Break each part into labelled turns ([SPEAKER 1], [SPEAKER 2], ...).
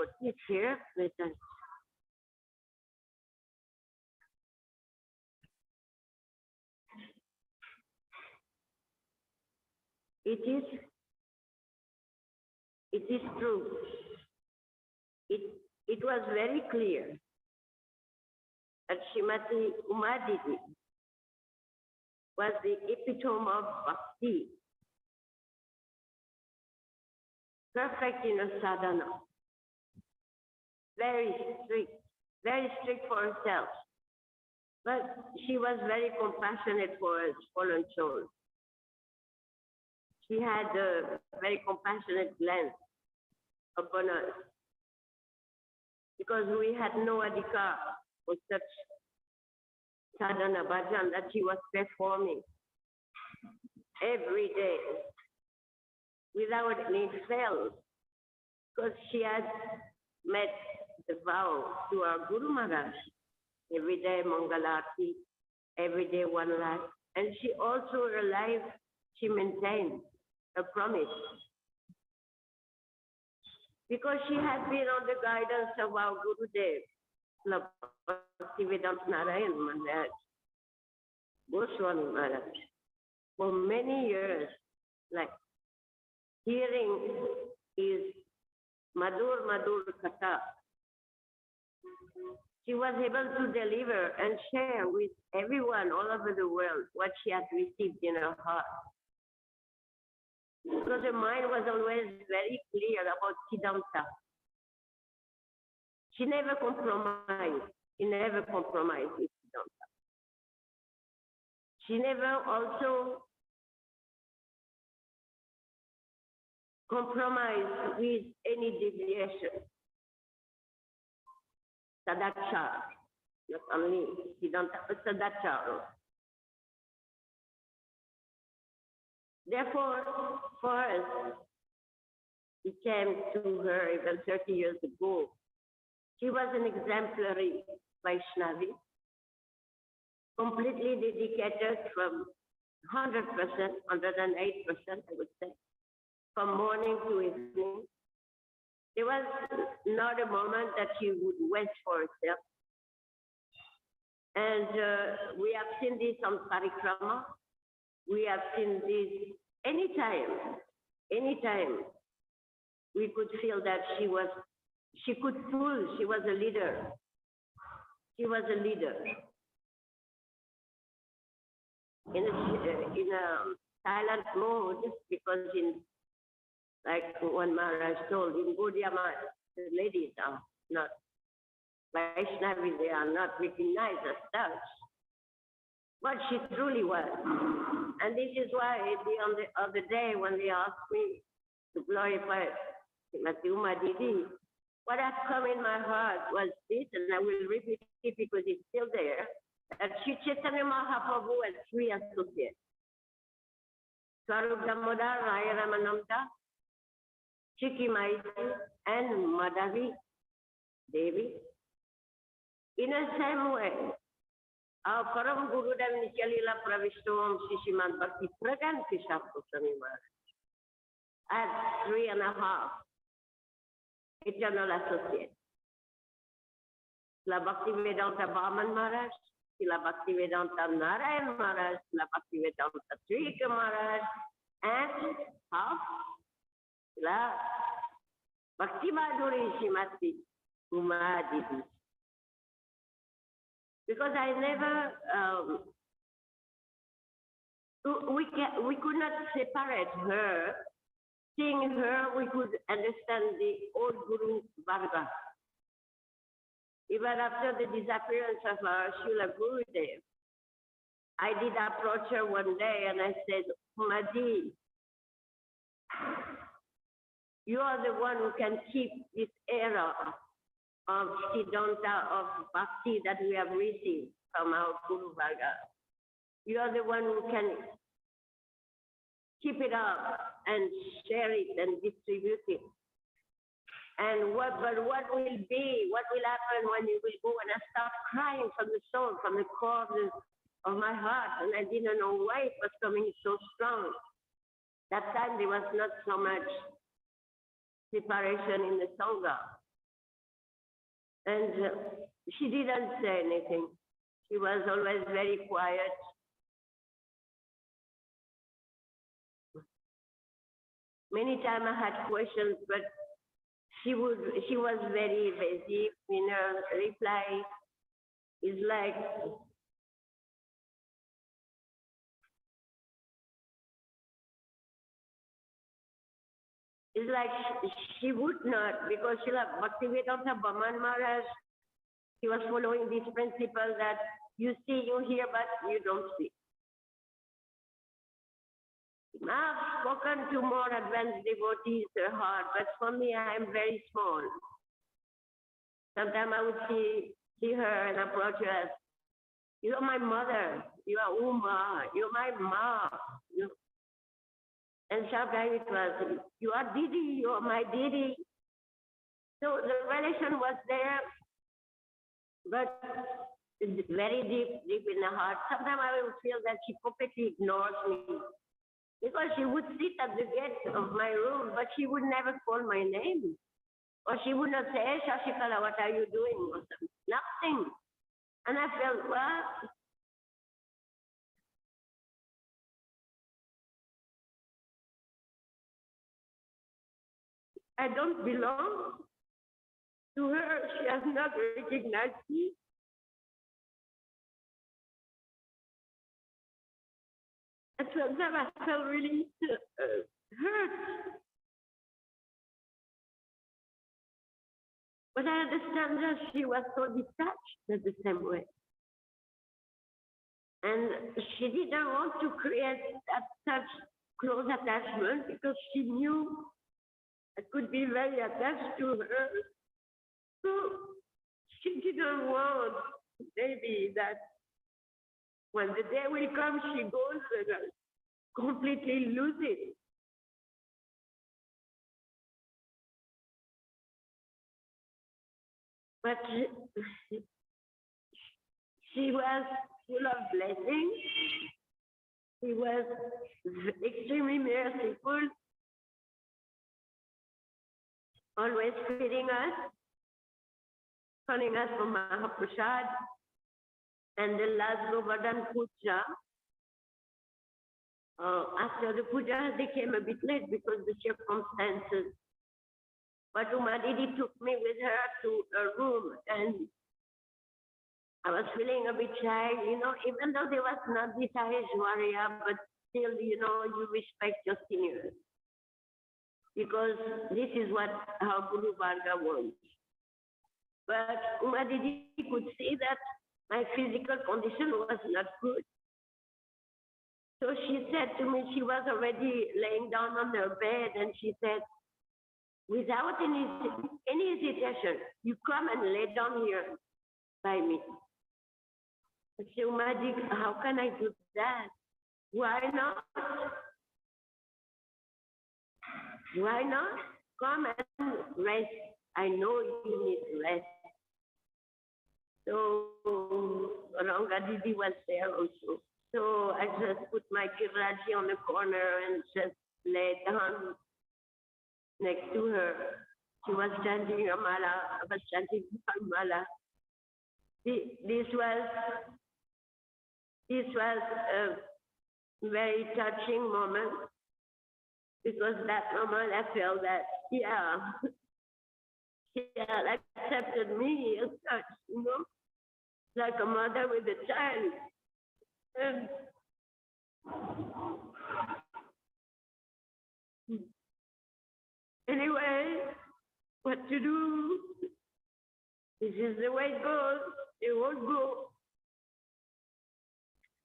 [SPEAKER 1] put it here. Listen. It is true. It was very clear that Srimati Didi was the epitome of Bhakti, perfect in a sadhana, very strict for herself, but she was very compassionate for us fallen souls. She had a very compassionate glance upon us because we had no adhikar for such sadhana bhajan that she was performing every day without any fail, because she had met the vow to our Guru Maharaj, every day Mangalarti, every day one life, and she also her life, she maintained a promise. Because she had been on the guidance of our Gurudev, Bhaktivedanta Narayan Maharaj, Goswami Maharaj, for many years, like hearing his Madhur Katha. She was able to deliver and share with everyone all over the world what she had received in her heart. Because her mind was always very clear about Siddhanta. She never compromised. She never compromised with Siddhanta. She never also compromised with any deviation. Sadachara, not only Siddhanta, but Sadachara. Therefore, for us, we came to her even 30 years ago. She was an exemplary Vaishnavi, completely dedicated from 100%, 108%, I would say, from morning to evening. There was not a moment that she would wait for herself. And we have seen this on Parikrama. We have seen this anytime we could feel that she could pull, she was a leader. She was a leader. In a silent mode, because like one Maharaj told, in Gaudiya Math, the ladies are not, Vaishnavis, they are not recognized as such. But she truly was. And this is why on the other day when they asked me to glorify Srimati Didi, what had come in my heart was this, and I will repeat it because it's still there, that Sri Chaitanya Mahaprabhu has three associates. Swarup Damodar, Raya Ramananda, Chiki Maiti, and Madhuri Devi. In the same way, our Param Gurudev Nityalila Pravishtovam Shishiman Bhakti Pragan Kishap Goswami Maharaj had 3.5 eternal associates. Srila Bhaktivedanta Bhaman Maharaj, Srila Bhaktivedanta Narayan Maharaj, Srila Bhaktivedanta Trika Maharaj, and half Srila Bhakti Madhuri Srimati Didi. Because I never, we could not separate her. Seeing her, we could understand the old Guru Varga. Even after the disappearance of our Srila Gurudev, I did approach her one day and I said, Madi, you are the one who can keep this era of Siddhanta, of Bhakti that we have received from our Guru Varga. You are the one who can keep it up and share it and distribute it. And what will happen when you will go and I start crying from the soul, from the core of my heart, and I didn't know why it was coming so strong. That time there was not so much separation in the Sangha. And she didn't say anything. She was always very quiet. Many times I had questions, but she was very evasive in her reply. It's like she would not, because she loved Bhaktivedanta Bhaman Maharaj. He was following this principle that you see, you hear, but you don't see. I've spoken to more advanced devotees, their heart, but for me, I am very small. Sometimes I would see her and approach her as, you are my mother, you are Uma, you're my ma. And sometimes it was, you are Didi, you are my Didi. So the relation was there, but very deep in the heart. Sometimes I would feel that she completely ignores me. Because she would sit at the gate of my room, but she would never call my name. Or she would not say, hey, Sashikala, what are you doing? Or something. Nothing. And I felt, well, I don't belong to her. She has not recognized me. And sometimes I felt really hurt. But I understand that she was so detached at the same way. And she didn't want to create such close attachment because she knew I could be very attached to her. So she didn't want maybe that when the day will come, she goes and completely lose it. But she was full of blessings. She was extremely merciful, always feeding us, calling us for Mahaprasad. And the last Govardhan Puja, after the puja became a bit late because the circumstances. But Uma Didi took me with her to a room, and I was feeling a bit shy, even though there was not this Aishwarya, but still, you respect your seniors. Because this is what our Guru Varga wants. But Uma Didi could see that my physical condition was not good. So she said to me, she was already laying down on her bed, and she said, without any hesitation, you come and lay down here by me. I said, Uma Didi, how can I do that? Why not? Why not? Come and rest. I know you need rest. So Ranga Didi was there also. So I just put my kiraji on the corner and just lay down next to her. She was chanting a mala. I was chanting a mala. This was a very touching moment, because that moment I felt that, she had accepted me as such, like a mother with a child. And anyway, what to do? This is the way it goes. It won't go.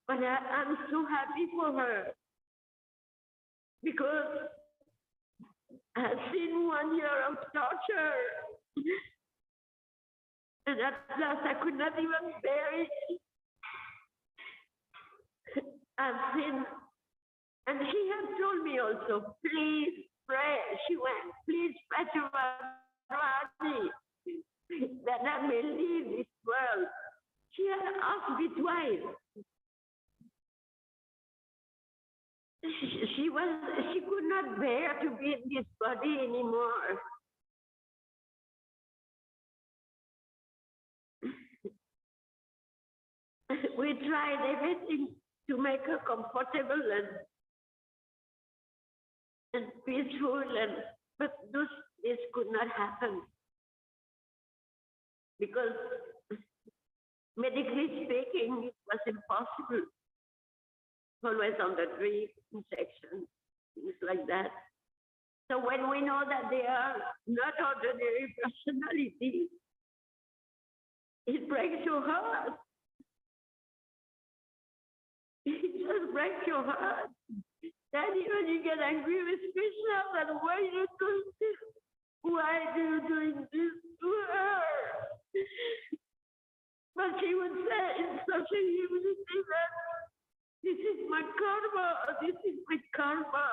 [SPEAKER 1] But I'm so happy for her, because I've seen 1 year of torture. And at last I could not even bear it. I've seen, and she had told me also, please pray. She went, please pray to Brajwasi that I may leave this world. She had asked me twice. She could not bear to be in this body anymore. we tried everything to make her comfortable and peaceful, but this could not happen because medically speaking, it was impossible. Always on the drip, injection, things like that. So when we know that they are not ordinary personalities, it breaks your heart. It just breaks your heart. Then even you get angry with Krishna, that why you doing this? Why are you doing this to her? But she would say in such a humility that this is my karma, this is my karma.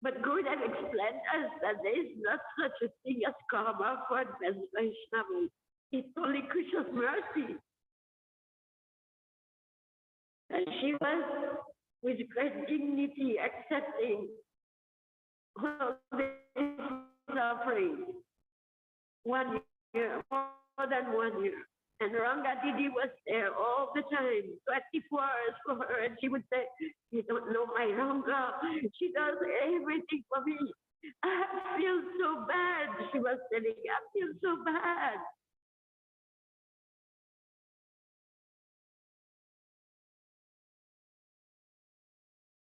[SPEAKER 1] But Guru had explained us that there is not such a thing as karma for advanced Vaishnavas. It's only Krishna's mercy. And she was, with great dignity, accepting all this suffering. 1 year, more than 1 year. And Ranga Didi was there all the time, 24 hours for her. And she would say, you don't know my Ranga. She does everything for me. I feel so bad. She was telling, I feel so bad.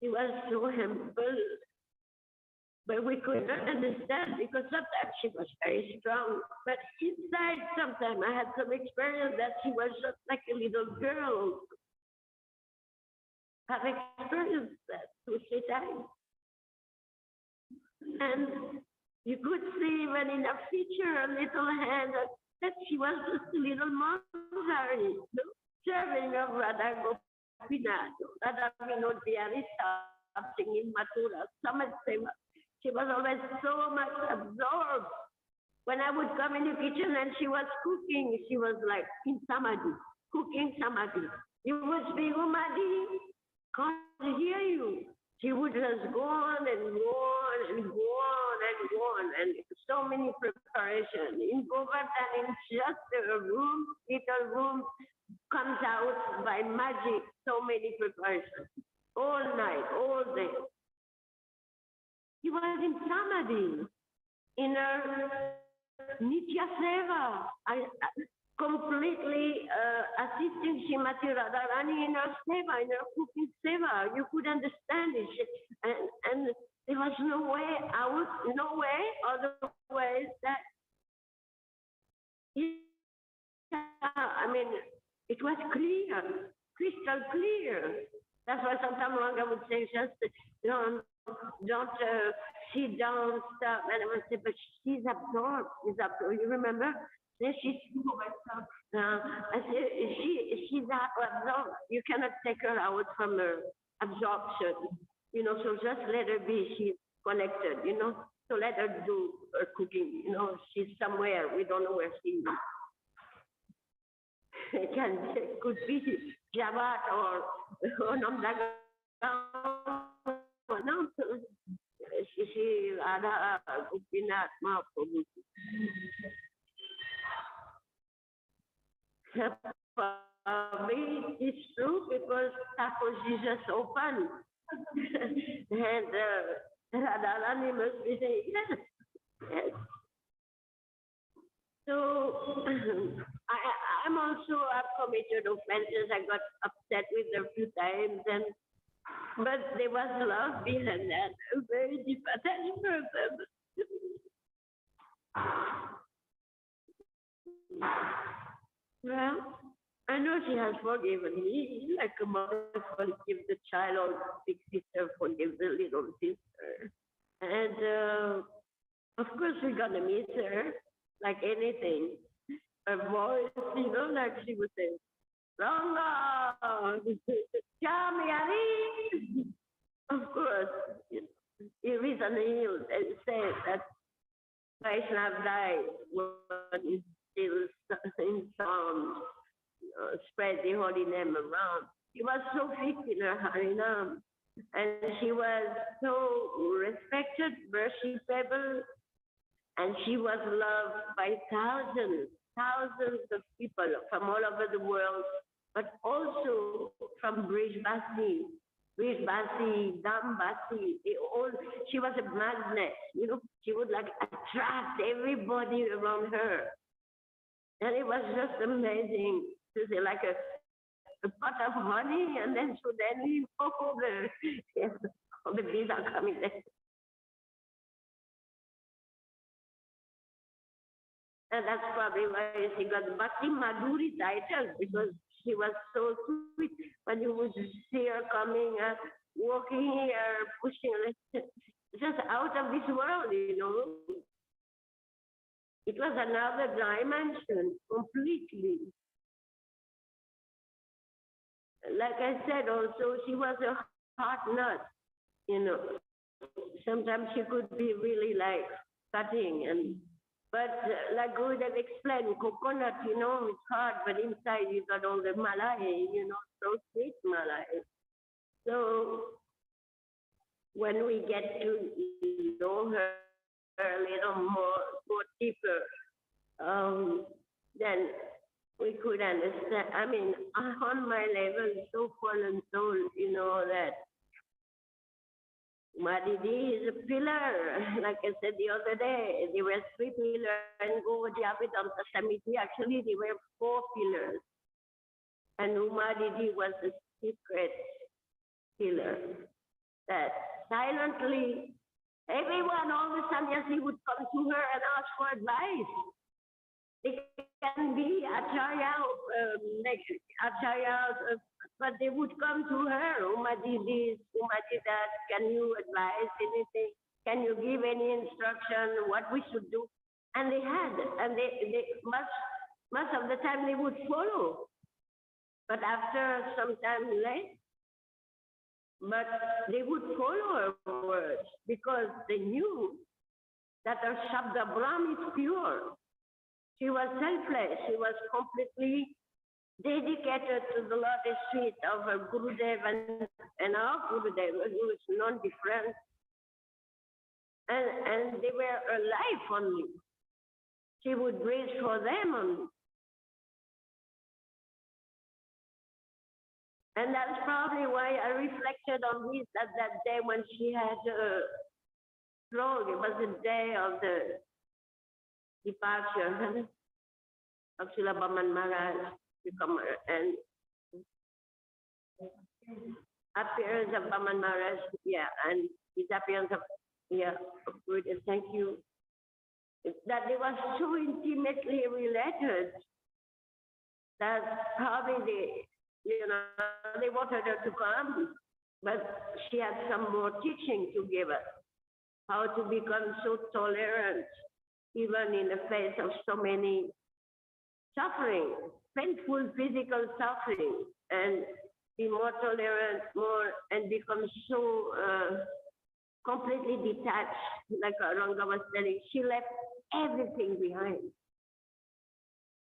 [SPEAKER 1] She was so humble. But we could not understand because sometimes she was very strong. But inside, sometimes I had some experience that she was just like a little girl. I've experienced that 2-3 times. And you could see even in her feature, her little hand, that she was just a little Madhuri, serving of Radha Gopinath, Radha Vinod Bihari singing Mathura, Samadeva. She was always so much absorbed. When I would come in the kitchen and she was cooking, she was like in samadhi, cooking samadhi. You would speak, Umadi, can't hear you. She would just go on and go on and go on and go on. And so many preparations. In Govardhan, in just a room, little room, comes out by magic, so many preparations. All night, all day. He was in samadhi, in her nitya seva, completely assisting Srimati Radharani in her seva, in her cooking seva. You could understand it. And there was no way out, no way otherwise that. I mean, it was clear, crystal clear. That's why sometimes Ranga would say, just don't sit down, stop. And I would say, but she's absorbed. You remember? Then she's I said, she's absorbed. You cannot take her out from her absorption. So just let her be. She's connected, So let her do her cooking. She's somewhere. We don't know where she is. It could be Javat or Namdaga. No, she Radha Gopinath Mahaprabhu. It's true because Thakur is just open. And Radharani must be saying, yes, yes. So I'm also, I've committed offenses. I got upset with her a few times, but there was love behind that, a very deep attachment. Well, I know she has forgiven me, like a mother forgives the child, or big sister forgives the little sister. And of course, we're gonna miss her, like anything. Her voice, like she would say, Ranga, Chamyari. Of course, it is an ill and says that Vaishnava died when it's still in sound, spread the holy name around. She was so thick in her Harinam, and she was so respected, worshipable, And she was loved by thousands of people from all over the world, but also from Brajwasi, Dhamwahi, she was a magnet, she would like attract everybody around her. And it was just amazing to see like a pot of honey, and then suddenly all the bees are coming there. And that's probably why she got the Bhakti Madhuri title, because she was so sweet. When you would see her coming, walking here, pushing, just out of this world, It was another dimension, completely. Like I said also, she was a hot nut, Sometimes she could be really like cutting but like Gurudev explained, coconut, it's hard, but inside you got all the malai, so sweet malai. So when we get to know her a little more deeper, then we could understand. I mean, on my level, so fallen soul, that Madhuri is a pillar. Like I said the other day, there were 3 pillars, and Gaudiya Vedanta Samiti, actually there were 4 pillars. And Madhuri was a secret pillar that silently, everyone, all the sannyasi would come to her and ask for advice. They can be acharyas, but they would come to her, Umaji this, Umaji that, can you advise anything? Can you give any instruction, what we should do? And they had, and they most of the time they would follow. But after some time late, but they would follow her words because they knew that her Shabda Brahm is pure. She was selfless. She was completely dedicated to the lotus feet of her Gurudev and our Gurudev, who is non-different. And they were her life only. She would breathe for them only. And that's probably why I reflected on this that day when she had a stroke. It was the day of the departure of Srila Bhaman Maharaj and appearance of Bhaman Maharaj, and his appearance of good, thank you. That they were so intimately related that probably they wanted her to come, but she had some more teaching to give us, how to become so tolerant, even in the face of so many suffering, painful physical suffering, and be more tolerant, and become so completely detached, like Ranga was telling. She left everything behind.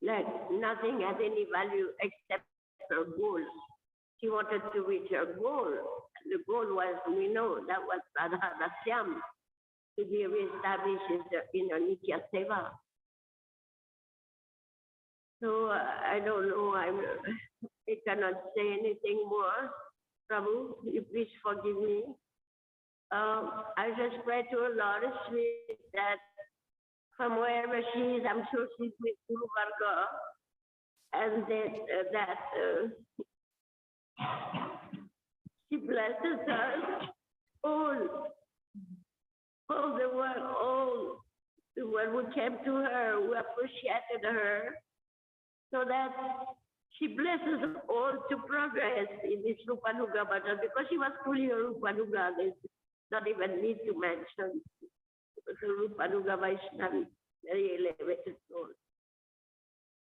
[SPEAKER 1] Like nothing had any value except her goal. She wanted to reach her goal. The goal was, we know, that was Radha Dasyam, to be reestablished in a Nitya Seva. So I don't know, I cannot say anything more. Prabhu, you please forgive me. I just pray to her Lord Sweet that from wherever she is, I'm sure she's with Guru Varga, and that she blesses us all the world who came to her, who appreciated her, so that she blesses us all to progress in this Rupanuga bhajan, because she was fully a Rupanuga. There's not even need to mention. The Rupanuga Vaishnavi, very elevated soul.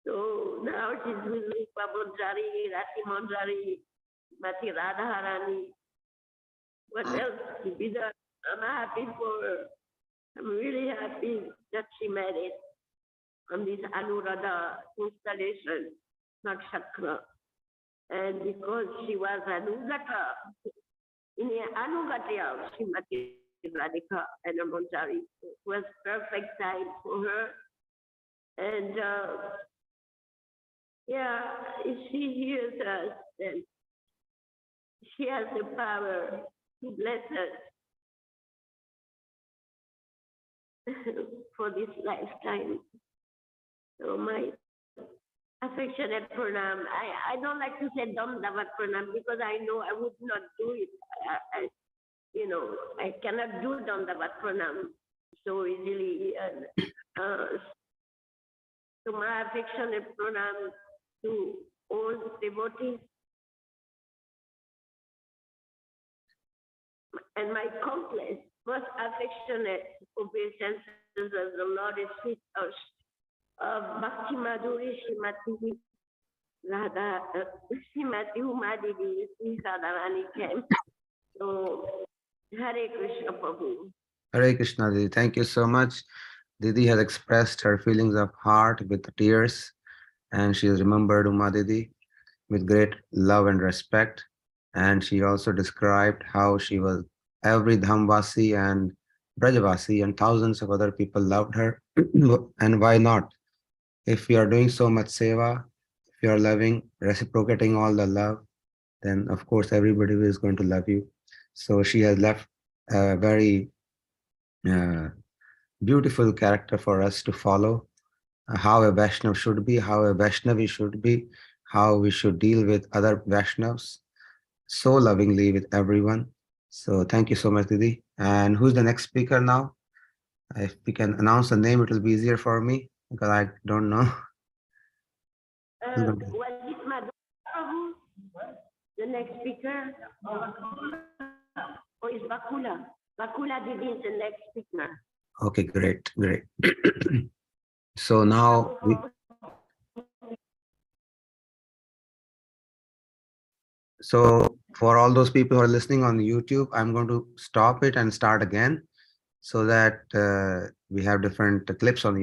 [SPEAKER 1] So now she's with Rupa Manjari, Rati Manjari, Mati Radharani. What else to be done? I'm happy for her. I'm really happy that she made it on this Anuradha installation, not Chakra. And because she was Anugata, in Anugatya, Srimati Radhika and Madhuri. It was perfect time for her. And yeah, if she hears us, then she has the power to bless us for this lifetime. So my affectionate pranam. I don't like to say Dhamdavat pranam because I know I would not do it. I cannot do Dhamdavat pranam so easily. So my affectionate pranam to all devotees and my countless, most affectionate obeisances as the Lord is with us. Bhakti Madhuri Srimati Radha, Srimati Didi, Sri Radharani came. So, Hare Krishna Prabhu.
[SPEAKER 2] Hare Krishna, Didi. Thank you so much. Didi has expressed her feelings of heart with tears, and she has remembered Uma Didi with great love and respect. And she also described how she was every Dhamwasi and Brajwasi and thousands of other people loved her. And why not? If you are doing so much seva, if you are loving, reciprocating all the love, then of course everybody is going to love you. So she has left a very beautiful character for us to follow, how a Vaishnav should be, how a Vaishnavi should be, how we should deal with other Vaishnavs so lovingly with everyone. So thank you so much, Didi. And who's the next speaker now? If we can announce the name, it will be easier for me because I don't know.
[SPEAKER 1] Was it Madhuri Prabhu, the next speaker? Or is Bakula? Bakula Didi is the next speaker.
[SPEAKER 2] Okay, great, great. So now so for all those people who are listening on YouTube, I'm going to stop it and start again so that we have different clips on